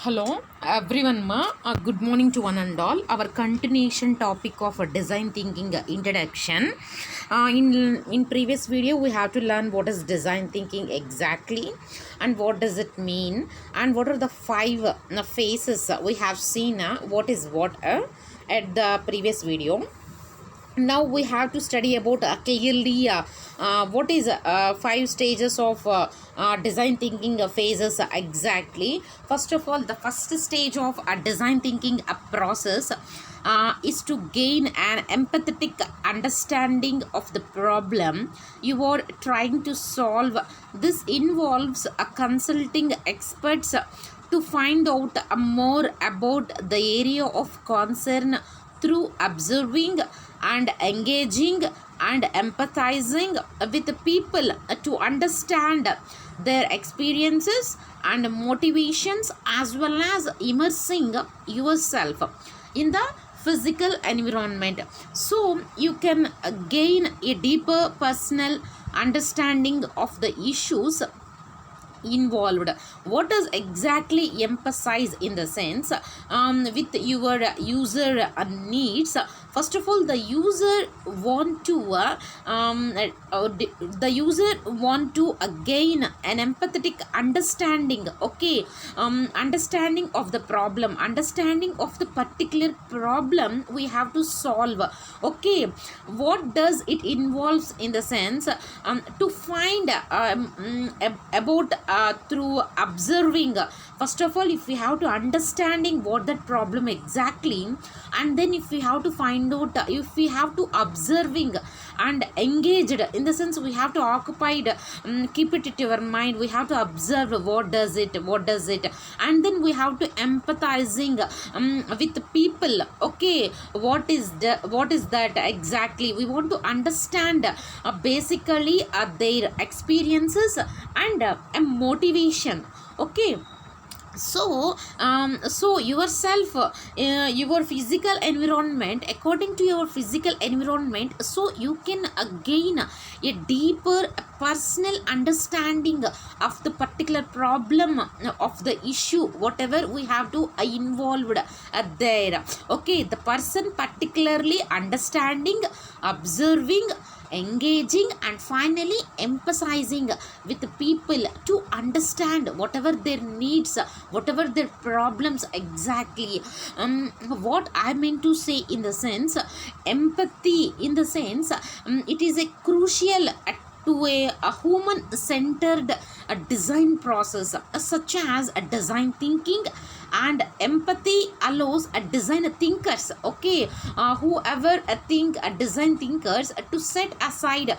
Hello everyone ma good morning to one and all. Our continuation topic of design thinking introduction. In previous video we have to learn what is design thinking exactly and what does it mean and what are the five phases we have seen what is what at the previous video. Now we have to study about clearly what is five stages of design thinking phases exactly. First of all, the first stage of design thinking process is to gain an empathetic understanding of the problem you are trying to solve. This involves consulting experts to find out more about the area of concern through observing and engaging and empathizing with people to understand their experiences and motivations, as well as immersing yourself in the physical environment so you can gain a deeper personal understanding of the issues involved. What does exactly emphasize in the sense with your user needs? First of all, the user want to the user want to gain an empathetic understanding. Okay, understanding of the problem, understanding of the particular problem we have to solve. Okay, what does it involves in the sense to find about through observing. First of all, if we have to understanding what that problem exactly, and then if we have to find out, if we have to observing and engaged in the sense we have to occupied, keep it to our mind, we have to observe what does it, and then we have to empathizing with people. Okay, what is that exactly? We want to understand basically their experiences and motivation. Okay, so yourself, your physical environment, according to your physical environment, so you can gain a deeper personal understanding of the particular problem of the issue whatever we have to involved there. Okay, the person particularly understanding, observing, engaging, and finally emphasizing with the people to understand whatever their needs, whatever their problems exactly. What I meant to say in the sense, empathy in the sense, it is a crucial to a human centered design process, such as a design thinking, and empathy allows a design thinkers. Okay, whoever think design thinkers to set aside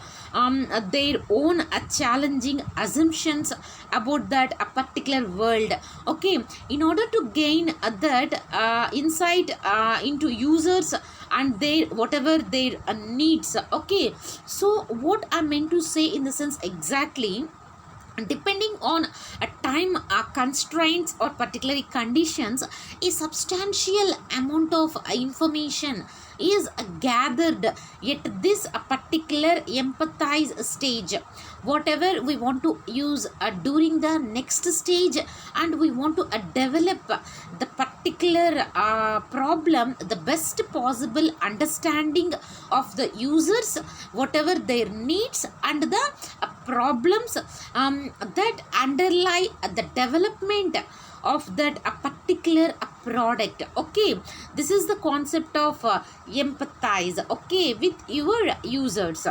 their own challenging assumptions about that a particular world. Okay, in order to gain that insight into users and their whatever their needs. Okay, so what I meant to say in the sense exactly, depending on a time constraints or particular conditions, a substantial amount of information is gathered at this particular empathize stage. Whatever we want to use during the next stage, and we want to develop the particular problem, the best possible understanding of the users, whatever their needs and the problems that underlie the development of that a particular product. Okay, this is the concept of empathize, okay, with your users.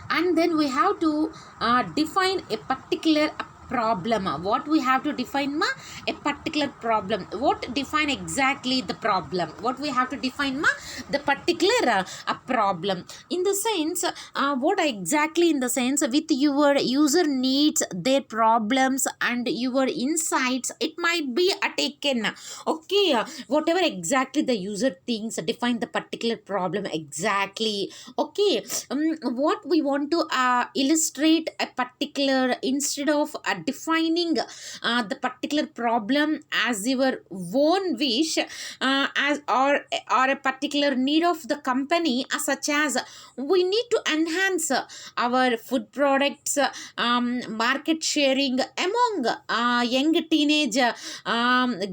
And then we have to define a particular problem. What we have to define, a particular problem. What define exactly the problem? What we have to define, the particular problem in the sense what exactly in the sense with your user needs, their problems and your insights, it might be taken. Okay, whatever exactly the user thinks, define the particular problem exactly. Okay, what we want to illustrate a particular, instead of defining the particular problem as your own wish, as or a particular need of the company, such as we need to enhance our food products market sharing among young teenage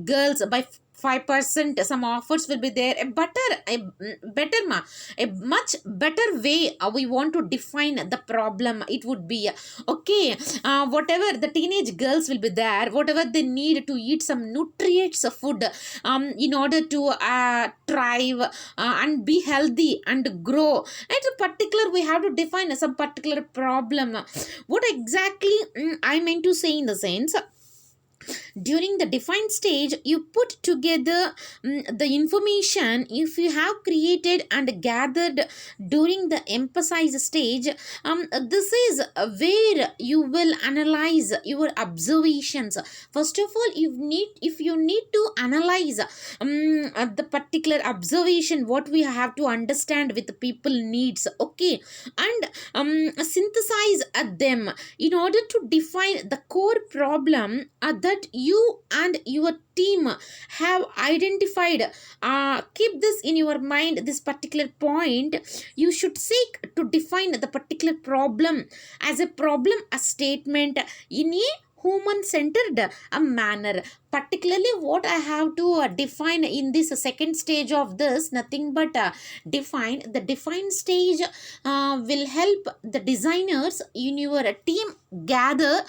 girls by 5%. Some offers will be there, a much better way we want to define the problem. It would be okay, whatever the teenage girls will be there, whatever they need to eat some nutrients of food in order to thrive and be healthy and grow. It's a particular, we have to define some particular problem. What exactly I meant to say in the sense, during the defined stage you put together the information if you have created and gathered during the emphasize stage. This is where you will analyze your observations. First of all, if you need to analyze the particular observation, what we have to understand with the people needs, okay, and synthesize them in order to define the core problem that you and your team have identified. Keep this in your mind, this particular point. You should seek to define the particular problem as a problem, a statement in a human-centered manner. Particularly what I have to define in this second stage of this, nothing but define. The define stage will help the designers in your team gather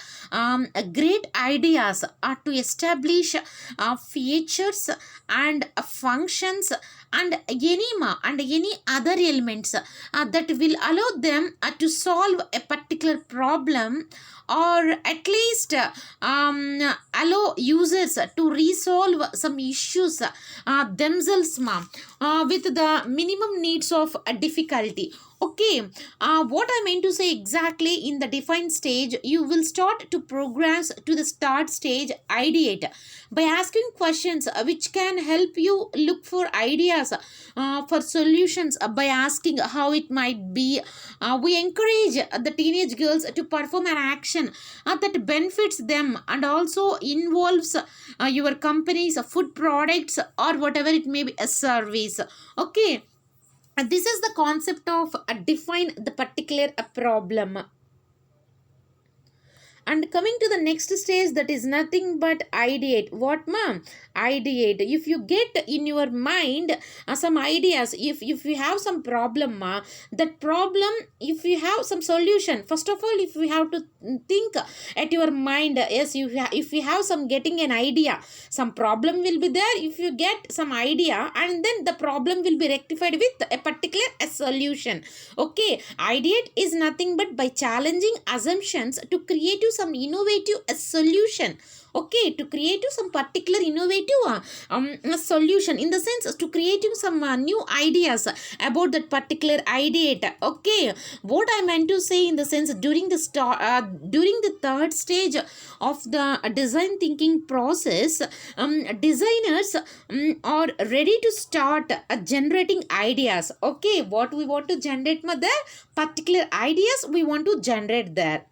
great ideas to establish features and functions and any other elements that will allow them to solve a particular problem, or at least allow users to resolve some issues themselves with the minimum needs of difficulty. Okay, what I meant to say exactly, in the defined stage you will start to progress to the start stage, ideate, by asking questions which can help you look for ideas for solutions. By asking how it might be, we encourage the teenage girls to perform an action that benefits them and also involves your company's food products or whatever it may be, a service. Okay, this is the concept of define the particular problem. And coming to the next stage, that is nothing but ideate. What ma'am? Ideate. If you get in your mind some ideas, if you have some problem, that problem, if you have some solution, first of all, if you have to think at your mind, yes, if you have some getting an idea, some problem will be there. If you get some idea, and then the problem will be rectified with a particular solution. Okay, ideate is nothing but by challenging assumptions to create some innovative solution. Okay, to create some particular innovative solution, in the sense to creating some new ideas about that particular ideate. Okay, what I meant to say in the sense, during the third stage of the design thinking process, designers are ready to start generating ideas. Okay, what we want to generate, mother, particular ideas we want to generate there.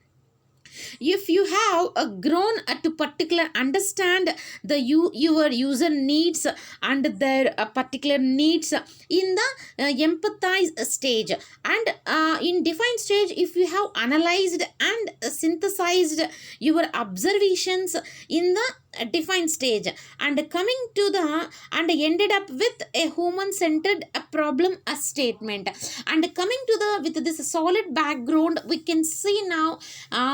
If you have grown to particular understand the your user needs and their particular needs in the empathize stage, and in define stage, if you have analyzed and synthesized your observations in the defined stage, and coming to the and ended up with a human centered problem a statement, and coming to the with this solid background, we can see now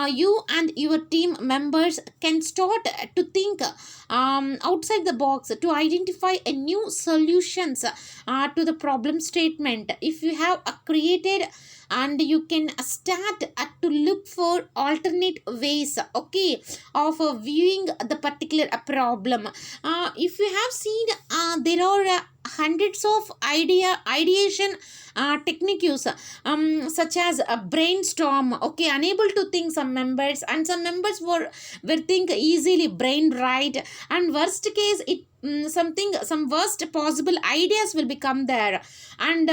you and your team members can start to think outside the box to identify a new solutions to the problem statement. If you have created, and you can start to look for alternate ways, okay, of viewing the particular problem. If you have seen there are hundreds of ideation techniques, such as a brainstorm. Okay, unable to think some members, and some members were think easily brain right, and worst case it some worst possible ideas will become there. And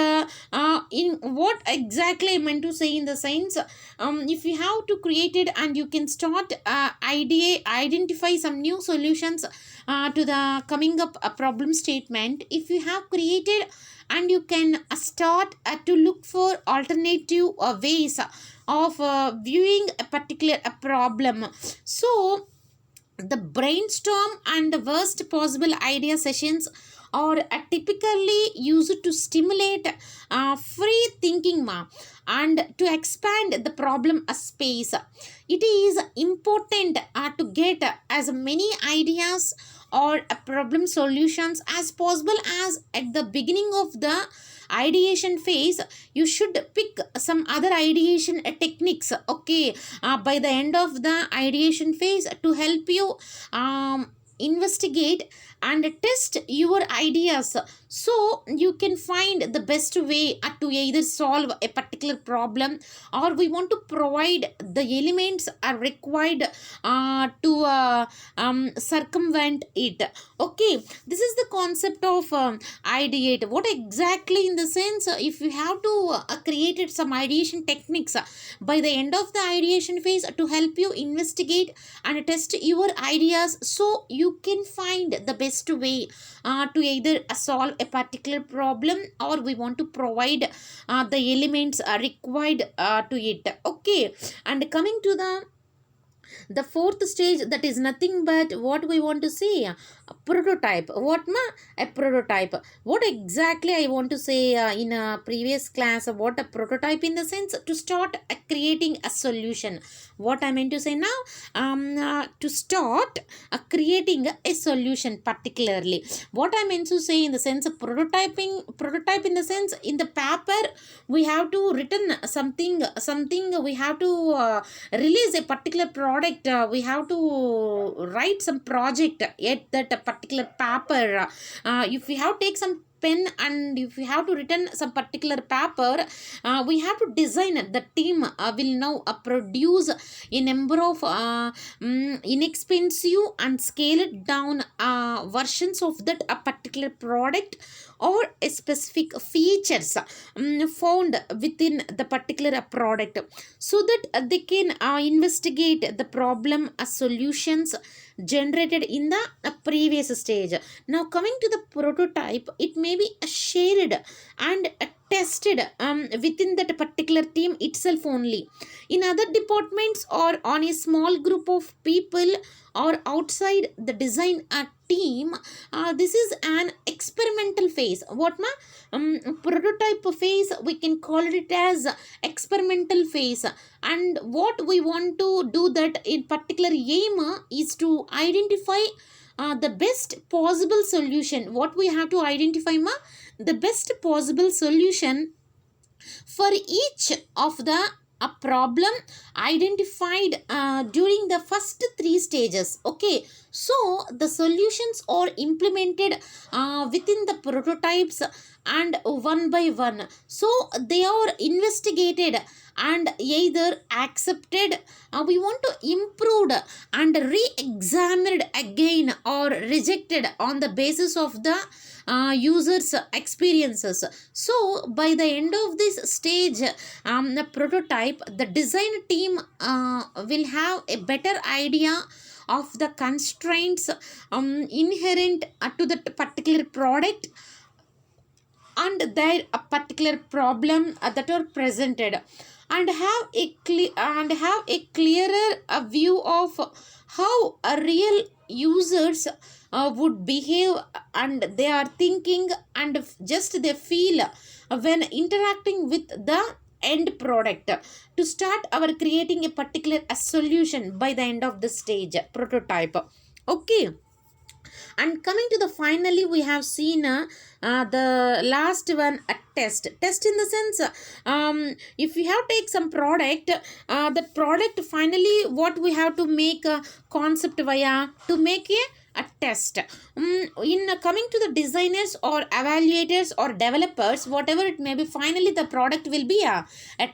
in what exactly I meant to say in the sense, if you have to create it and you can start identify some new solutions to the coming up a problem statement. If you have created, and you can start to look for alternative ways of viewing a particular problem. So the brainstorm and the worst possible idea sessions are typically used to stimulate free thinking and to expand the problem space. It is important to get as many ideas or problem solutions as possible. As at the beginning of the ideation phase, you should pick some other ideation techniques, okay, by the end of the ideation phase, to help you investigate and test your ideas, so you can find the best way to either solve a particular problem, or we want to provide the elements are required to circumvent it. Okay, this is the concept of ideate. What exactly in the sense, if you have to created some ideation techniques by the end of the ideation phase to help you investigate and test your ideas, so you can find the best way to either solve a particular problem, or we want to provide the elements required to it. Okay, and coming to the fourth stage, that is nothing but what we want to see, a prototype. What a prototype? What exactly I want to say in a previous class, what a prototype in the sense to start creating a solution. What I meant to say now, to start creating a solution particularly. What I meant to say in the sense of prototype in the sense, in the paper we have to written something, we have to release a particular product, we have to write some project at that particular paper. If we have take some pen, and if we have to written some particular paper, we have to design it. The team will now produce a number of inexpensive and scale it down versions of that particular product, or a specific features found within the particular product, so that they can investigate the problem solutions generated in the previous stage. Now coming to the prototype, it may be shared and tested within that particular team itself only. In other departments, or on a small group of people, or outside the design team, this is an experimental phase. What prototype phase, we can call it as experimental phase. And what we want to do, that in particular aim is to identify the best possible solution. What we have to identify the best possible solution for each of the a problem identified during the first three stages. Okay, so the solutions are implemented within the prototypes, and one by one, so they are investigated and either accepted, we want to improve and re-examined again, or rejected on the basis of the users experiences. So by the end of this stage, the prototype, the design team will have a better idea of the constraints inherent to that particular product, and their particular problem that are presented, and have a clearer view of how a real users would behave, and they are thinking, and just they feel when interacting with the end product, to start our creating a particular solution by the end of the stage prototype. Okay, and coming to the finally, we have seen the last one, a test in the sense, if we have take some product, that product finally, what we have to make a concept via, to make a test. In coming to the designers or evaluators or developers, whatever it may be, finally the product will be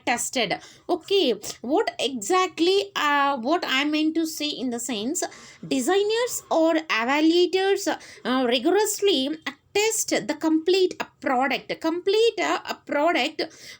tested. Okay, what exactly what I meant to say in the sense, designers or evaluators rigorously test the complete a product.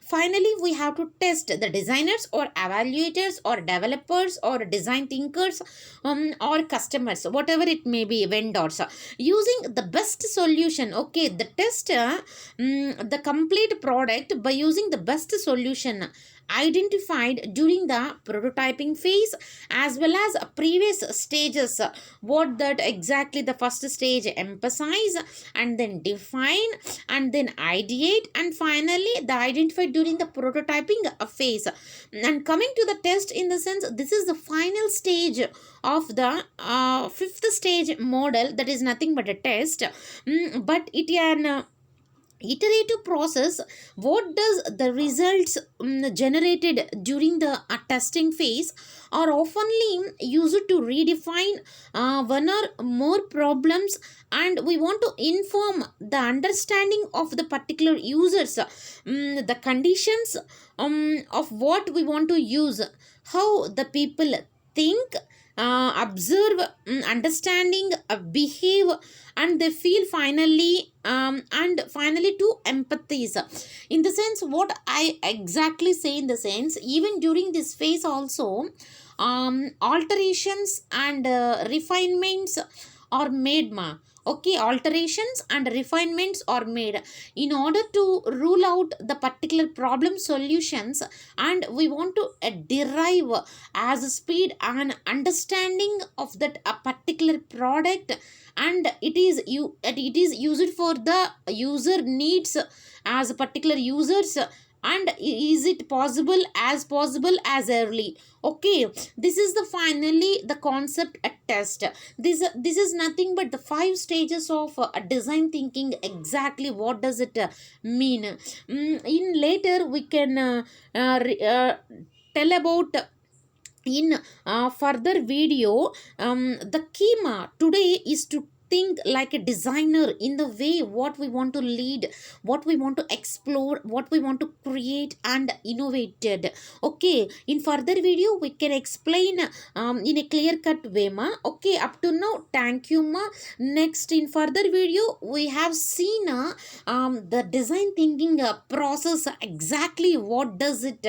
Finally we have to test the designers or evaluators or developers or design thinkers or customers, whatever it may be, vendors, using the best solution. Okay, the test the complete product by using the best solution identified during the prototyping phase as well as previous stages. What that exactly the first stage emphasize, and then define, and then ideate, and finally the identified during the prototyping phase. And coming to the test, in the sense, this is the final stage of the fifth stage model, that is nothing but a test. But it can iterative process. What does the results generated during the testing phase are oftenly used to redefine one or more problems, and we want to inform the understanding of the particular users, the conditions of what we want to use, how the people think, observe, understanding, behave, and they feel finally, and finally to empathize. In the sense, what I exactly say, in the sense, even during this phase also, alterations and refinements are made ma. Okay, alterations and refinements are made in order to rule out the particular problem solutions, and we want to derive as speed and understanding of that a particular product, and it is used for the user needs as a particular users, and is it possible as early. Okay, this is the finally the concept a test. This is nothing but the five stages of design thinking. Exactly what does it mean. In later we can tell about in further video. The key today is to think like a designer in the way what we want to lead, what we want to explore, what we want to create and innovated. Okay, in further video we can explain in a clear cut way ma. Okay, up to now, thank you ma. Next, in further video we have seen the design thinking process, exactly what does it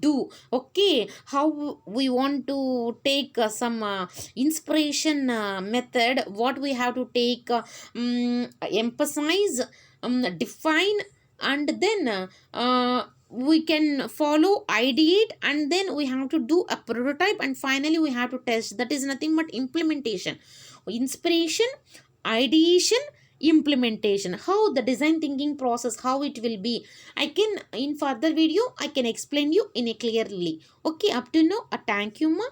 do. Okay, how we want to take some inspiration method, what we have to take, emphasize, define, and then we can follow, ideate, and then we have to do a prototype, and finally we have to test. That is nothing but implementation. Inspiration, ideation, implementation, how the design thinking process, how it will be, I can in further video I can explain you in a clearly. Okay, up to now, thank you ma.